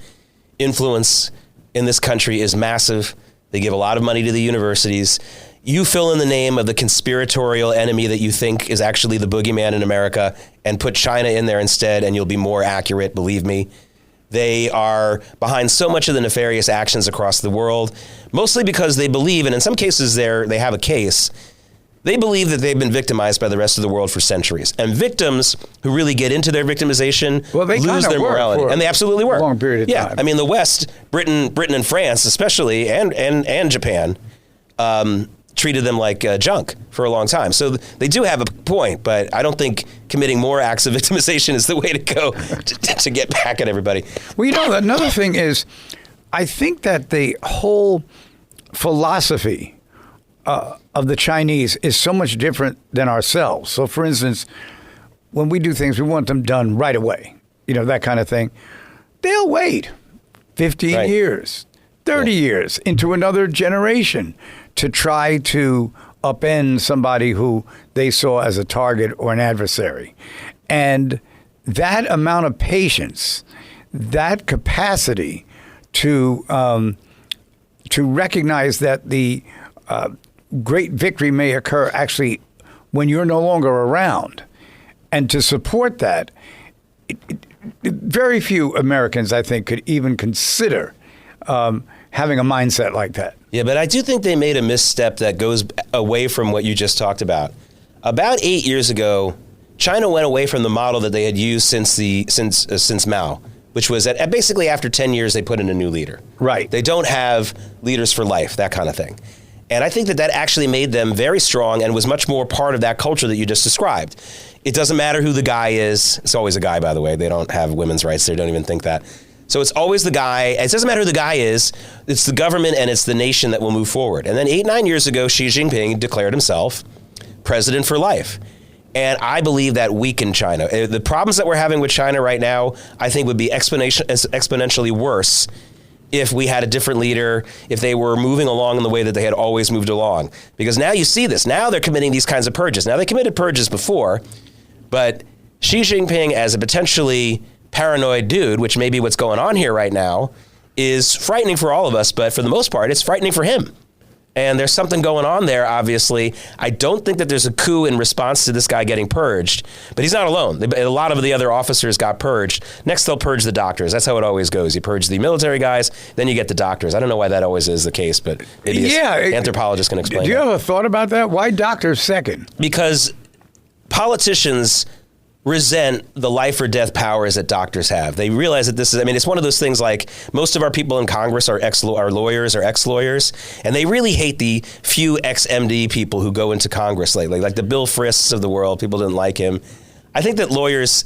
influence in this country is massive. They give a lot of money to the universities. You fill in the name of the conspiratorial enemy that you think is actually the boogeyman in America and put China in there instead, and you'll be more accurate, believe me. They are behind so much of the nefarious actions across the world, mostly because they believe, and in some cases they have a case, they believe that they've been victimized by the rest of the world for centuries. And victims who really get into their victimization lose their morality. And they absolutely were. A long period of time. I mean, the West, Britain and France especially, and Japan, treated them like junk for a long time. So they do have a point, but I don't think committing more acts of victimization is the way to go to get back at everybody. Well, another thing is, I think that the whole philosophy of the Chinese is so much different than ourselves. So, for instance, when we do things, we want them done right away, that kind of thing. They'll wait 15 years, 30 years into another generation to try to upend somebody who they saw as a target or an adversary. And that amount of patience, that capacity to recognize that the great victory may occur actually when you're no longer around, and to support that, very few Americans, I think, could even consider having a mindset like that. Yeah, but I do think they made a misstep that goes away from what you just talked about. About 8 years ago, China went away from the model that they had used since Mao, which was that basically after 10 years they put in a new leader. Right. They don't have leaders for life, that kind of thing. And I think that actually made them very strong and was much more part of that culture that you just described. It doesn't matter who the guy is. It's always a guy, by the way. They don't have women's rights. They don't even think that. So it's always the guy. It doesn't matter who the guy is. It's the government and it's the nation that will move forward. And then 9 years ago, Xi Jinping declared himself president for life. And I believe that weakened China. The problems that we're having with China right now, I think would be exponentially worse if we had a different leader, if they were moving along in the way that they had always moved along. Because now you see this. Now they're committing these kinds of purges. Now they committed purges before, but Xi Jinping as a potentially paranoid dude, which may be what's going on here right now, is frightening for all of us, but for the most part, it's frightening for him. And there's something going on there, obviously. I don't think that there's a coup in response to this guy getting purged, but he's not alone. A lot of the other officers got purged. Next, they'll purge the doctors. That's how it always goes. You purge the military guys, then you get the doctors. I don't know why that always is the case, but maybe anthropologists can explain. Do you have a thought about that? Why doctors second? Because politicians resent the life or death powers that doctors have. They realize that it's one of those things like most of our people in Congress are lawyers or ex-lawyers, and they really hate the few ex-MD people who go into Congress lately, like the Bill Frisks of the world. People didn't like him. I think that lawyers,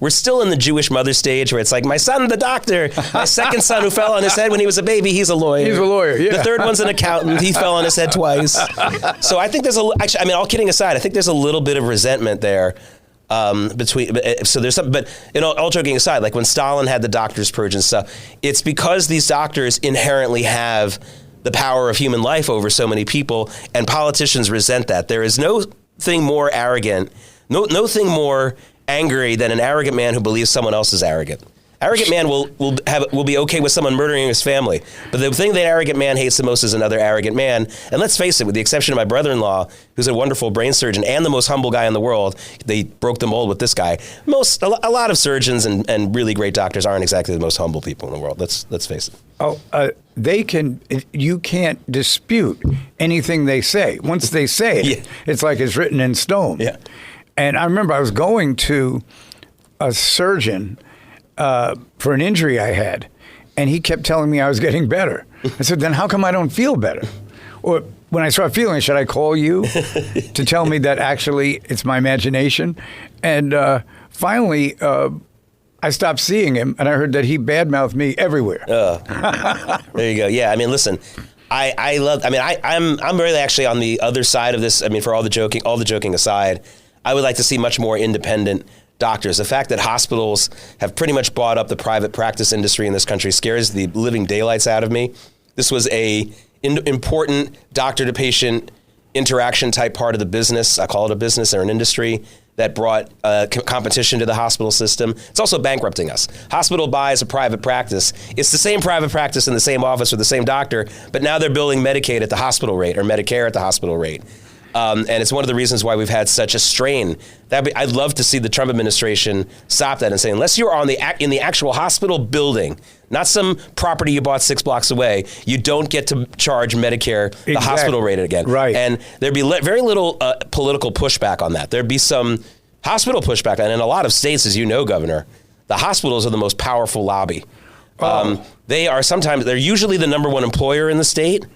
we're still in the Jewish mother stage where it's like, my son, the doctor, my second son who fell on his head when he was a baby, he's a lawyer. He's a lawyer, yeah. The third one's an accountant. He fell on his head twice. So I think all kidding aside, I think there's a little bit of resentment there. So there's something, but all joking aside, like when Stalin had the doctors purge and stuff, it's because these doctors inherently have the power of human life over so many people, and politicians resent that. There is no thing more arrogant, no thing more angry than an arrogant man who believes someone else is arrogant. Arrogant man will be okay with someone murdering his family. But the thing that arrogant man hates the most is another arrogant man. And let's face it, with the exception of my brother-in-law, who's a wonderful brain surgeon and the most humble guy in the world, they broke the mold with this guy. A lot of surgeons and really great doctors aren't exactly the most humble people in the world. Let's face it. You can't dispute anything they say. Once they say it, It's like it's written in stone. Yeah. And I remember I was going to a surgeon for an injury I had, and he kept telling me I was getting better. I said, then how come I don't feel better? Or when I start feeling it, should I call you to tell me that actually it's my imagination? And finally, I stopped seeing him, and I heard that he badmouthed me everywhere. There you go. Yeah, I mean, listen, I'm really actually on the other side of this. I mean, for all the joking aside, I would like to see much more independent doctors. The fact that hospitals have pretty much bought up the private practice industry in this country scares the living daylights out of me. This was a important doctor-to-patient interaction type part of the business. I call it a business or an industry that brought competition to the hospital system. It's also bankrupting us. Hospital buys a private practice. It's the same private practice in the same office with the same doctor, but now they're billing Medicaid at the hospital rate or Medicare at the hospital rate. And it's one of the reasons why we've had such a strain. I'd love to see the Trump administration stop that and say, unless you're in the actual hospital building, not some property you bought 6 blocks away, you don't get to charge Medicare the hospital rate again. Right. And there'd be very little political pushback on that. There'd be some hospital pushback. And in a lot of states, as you know, Governor, the hospitals are the most powerful lobby. They're usually the number one employer in the state.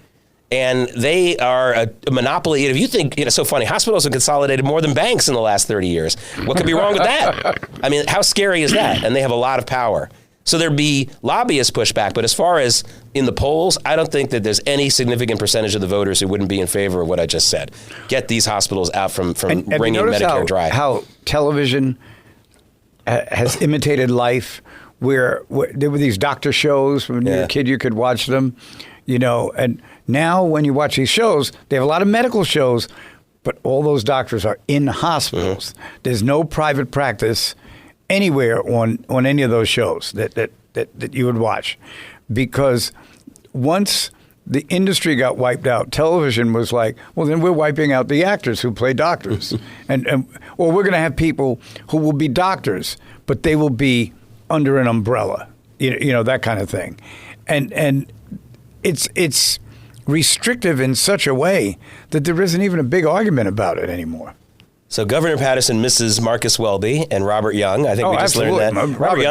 And they are a monopoly. If you think, it's so funny, hospitals have consolidated more than banks in the last 30 years. What could be wrong with that? I mean, how scary is that? And they have a lot of power. So there'd be lobbyist pushback. But as far as in the polls, I don't think that there's any significant percentage of the voters who wouldn't be in favor of what I just said. Get these hospitals out from bringing Medicare dry. How television has imitated life, where there were these doctor shows when you were a kid, you could watch them, and now when you watch these shows, they have a lot of medical shows, but all those doctors are in hospitals. Mm-hmm. There's no private practice anywhere on any of those shows that you would watch, because once the industry got wiped out, television was like, well, then we're wiping out the actors who play doctors, or we're going to have people who will be doctors, but they will be under an umbrella, that kind of thing, and it's restrictive in such a way that there isn't even a big argument about it anymore. So Governor Paterson misses Marcus Welby and Robert Young. I think we just learned that. Robert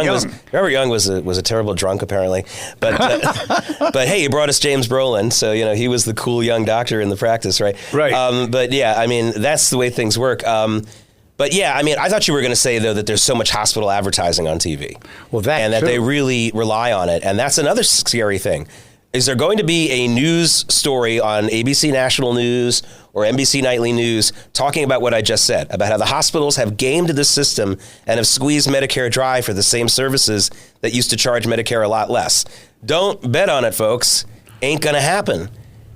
Young was a terrible drunk, apparently. But but hey, he brought us James Brolin, so he was the cool young doctor in the practice, right? Right. But yeah, I mean, that's the way things work. But yeah, I mean, I thought you were going to say, though, that there's so much hospital advertising on TV. Well, and that they really rely on it. And that's another scary thing. Is there going to be a news story on ABC National News or NBC Nightly News talking about what I just said, about how the hospitals have gamed the system and have squeezed Medicare dry for the same services that used to charge Medicare a lot less? Don't bet on it, folks. Ain't going to happen.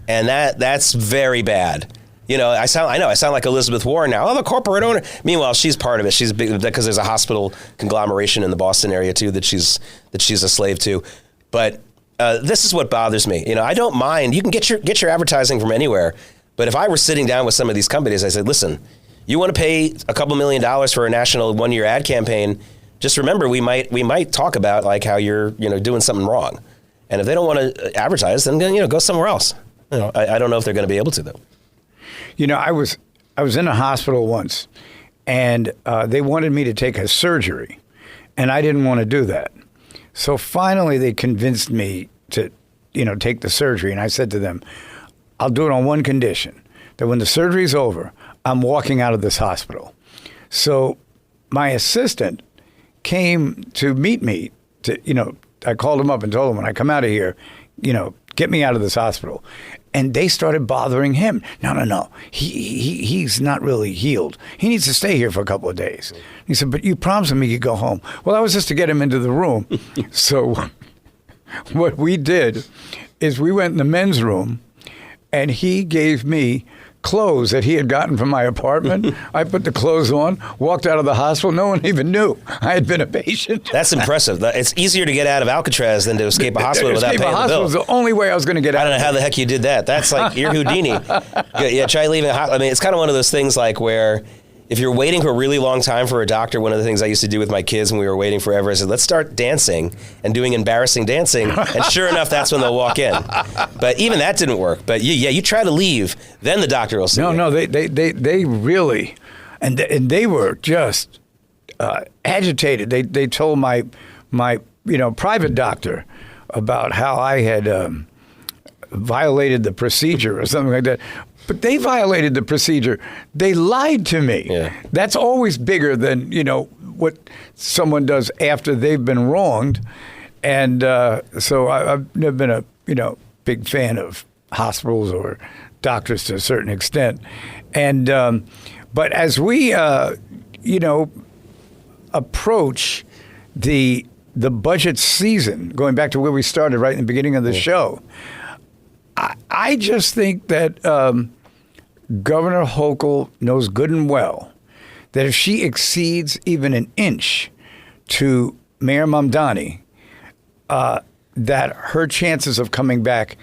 And that's very bad. I sound like Elizabeth Warren now. Oh, the corporate owner. Meanwhile, she's part of it. She's big because there's a hospital conglomeration in the Boston area too that she's a slave to. But this is what bothers me. I don't mind. You can get your advertising from anywhere. But if I were sitting down with some of these companies, I said, listen, you want to pay a couple $1 million for a national 1-year ad campaign? Just remember, we might talk about like how you're doing something wrong. And if they don't want to advertise, then go somewhere else. I don't know if they're going to be able to though. I was in a hospital once, and they wanted me to take a surgery, and I didn't want to do that. So finally, they convinced me to, take the surgery. And I said to them, I'll do it on one condition, that when the surgery's over, I'm walking out of this hospital. So my assistant came to meet me. I called him up and told him, when I come out of here, get me out of this hospital. And they started bothering him. No. He's not really healed. He needs to stay here for a couple of days. He said, but you promised me you'd go home. Well, that was just to get him into the room. So what we did is we went in the men's room, and he gave me clothes that he had gotten from my apartment. I put the clothes on, walked out of the hospital. No one even knew I had been a patient. That's impressive. It's easier to get out of Alcatraz than to escape a hospital without paying the bill. Escape a hospital was the only way I was going to get out. I don't know how the heck you did that. That's like, you're Houdini. Yeah, try leaving a hospital. I mean, it's kind of one of those things like where if you're waiting for a really long time for a doctor, one of the things I used to do with my kids when we were waiting forever, I said, let's start dancing and doing embarrassing dancing. And sure enough, that's when they'll walk in. But even that didn't work. But you try to leave, then the doctor will see you. No, they really, and they were just agitated. They told my private doctor about how I had violated the procedure or something like that. But they violated the procedure. They lied to me. Yeah. That's always bigger than, what someone does after they've been wronged. And so I've never been a, big fan of hospitals or doctors to a certain extent. And but as we, approach the budget season, going back to where we started right in the beginning of the show, I just think that Governor Hochul knows good and well that if she exceeds even an inch to Mayor Mamdani, that her chances of coming back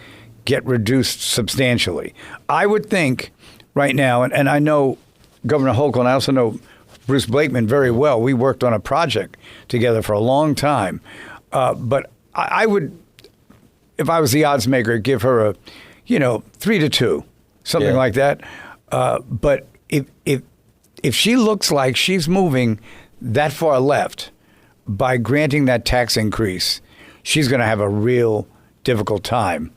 get reduced substantially. I would think right now, and I know Governor Hochul, and I also know Bruce Blakeman very well. We worked on a project together for a long time. But I would, if I was the odds maker, give her a, 3-2, something like that. But if she looks like she's moving that far left by granting that tax increase, she's going to have a real difficult time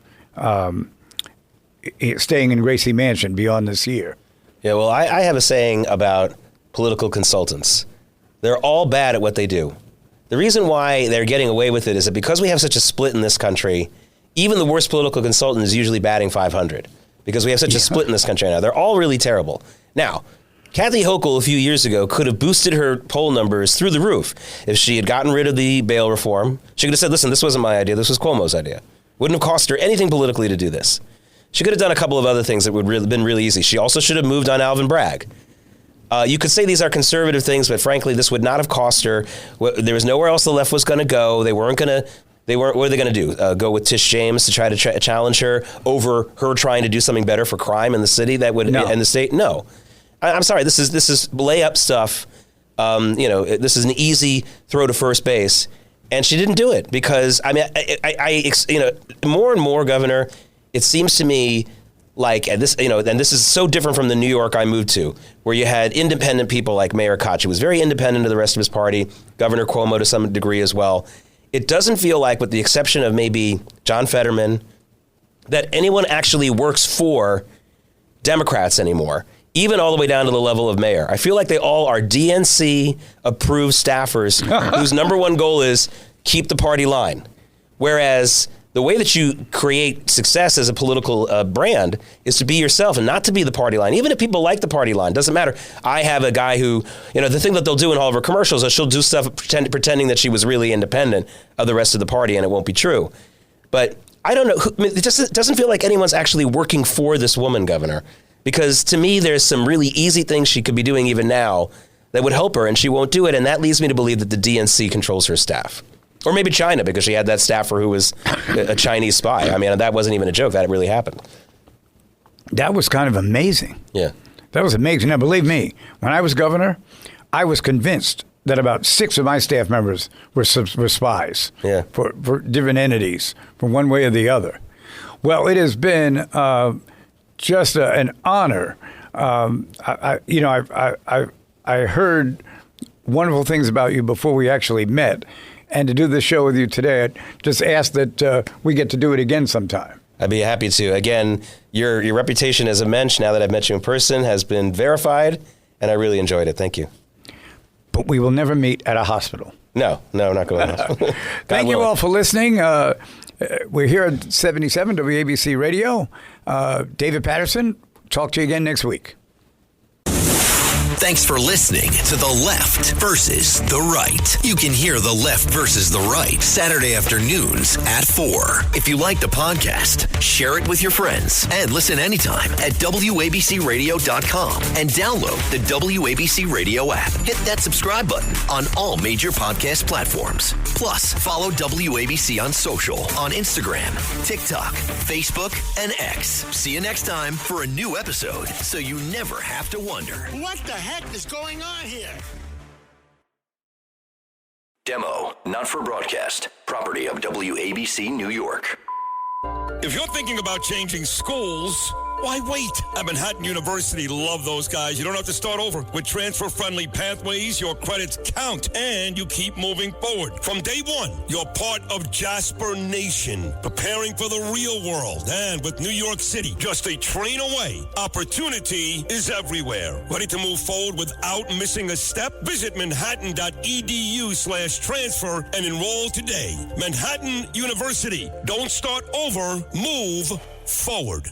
staying in Gracie Mansion beyond this year. Yeah, well, I have a saying about political consultants. They're all bad at what they do. The reason why they're getting away with it is that because we have such a split in this country, even the worst political consultant is usually batting 500 because we have such a split in this country now. They're all really terrible. Now, Kathy Hochul a few years ago could have boosted her poll numbers through the roof if she had gotten rid of the bail reform. She could have said, listen, this wasn't my idea. This was Cuomo's idea. Wouldn't have cost her anything politically to do this. She could have done a couple of other things that would have been really easy. She also should have moved on Alvin Bragg. You could say these are conservative things, but frankly, this would not have cost her. There was nowhere else the left was going to go. What are they going to do? Go with Tish James to try to challenge her over her trying to do something better for crime in the city that would in the state? No. I'm sorry. This is layup stuff. This is an easy throw to first base, and she didn't do it because more and more, Governor. It seems to me like, and this is so different from the New York I moved to, where you had independent people like Mayor Koch, who was very independent of the rest of his party, Governor Cuomo to some degree as well. It doesn't feel like, with the exception of maybe John Fetterman, that anyone actually works for Democrats anymore, even all the way down to the level of mayor. I feel like they all are DNC-approved staffers whose number one goal is keep the party line. Whereas the way that you create success as a political brand is to be yourself and not to be the party line. Even if people like the party line, doesn't matter. I have a guy who, the thing that they'll do in all of her commercials is she'll do stuff pretending that she was really independent of the rest of the party, and it won't be true. But I don't know. It just doesn't feel like anyone's actually working for this woman, Governor, because to me, there's some really easy things she could be doing even now that would help her, and she won't do it. And that leads me to believe that the DNC controls her staff. Or maybe China, because she had that staffer who was a Chinese spy. I mean, that wasn't even a joke. That really happened. That was kind of amazing. Yeah. That was amazing. Now, believe me, when I was governor, I was convinced that about 6 of my staff members were spies for different entities, from one way or the other. Well, it has been just an honor. I heard wonderful things about you before we actually met. And to do this show with you today, I just ask that we get to do it again sometime. I'd be happy to. Again, your reputation as a mensch, now that I've met you in person, has been verified, and I really enjoyed it. Thank you. But we will never meet at a hospital. No, not going to. Thank you all for listening. We're here at 77 WABC Radio. David Paterson, talk to you again next week. Thanks for listening to The Left versus the Right. You can hear The Left versus the Right Saturday afternoons at 4. If you like the podcast, share it with your friends and listen anytime at WABCRadio.com and download the WABC Radio app. Hit that subscribe button on all major podcast platforms. Plus, follow WABC on social on Instagram, TikTok, Facebook, and X. See you next time for a new episode so you never have to wonder. What the heck is going on here? Demo, not for broadcast. Property of WABC New York. If you're thinking about changing schools, Why wait? At Manhattan University, love those guys. You don't have to start over. With transfer-friendly pathways, your credits count, and you keep moving forward. From day one, you're part of Jasper Nation, preparing for the real world. And with New York City just a train away, opportunity is everywhere. Ready to move forward without missing a step? Visit manhattan.edu/transfer and enroll today. Manhattan University. Don't start over, move forward.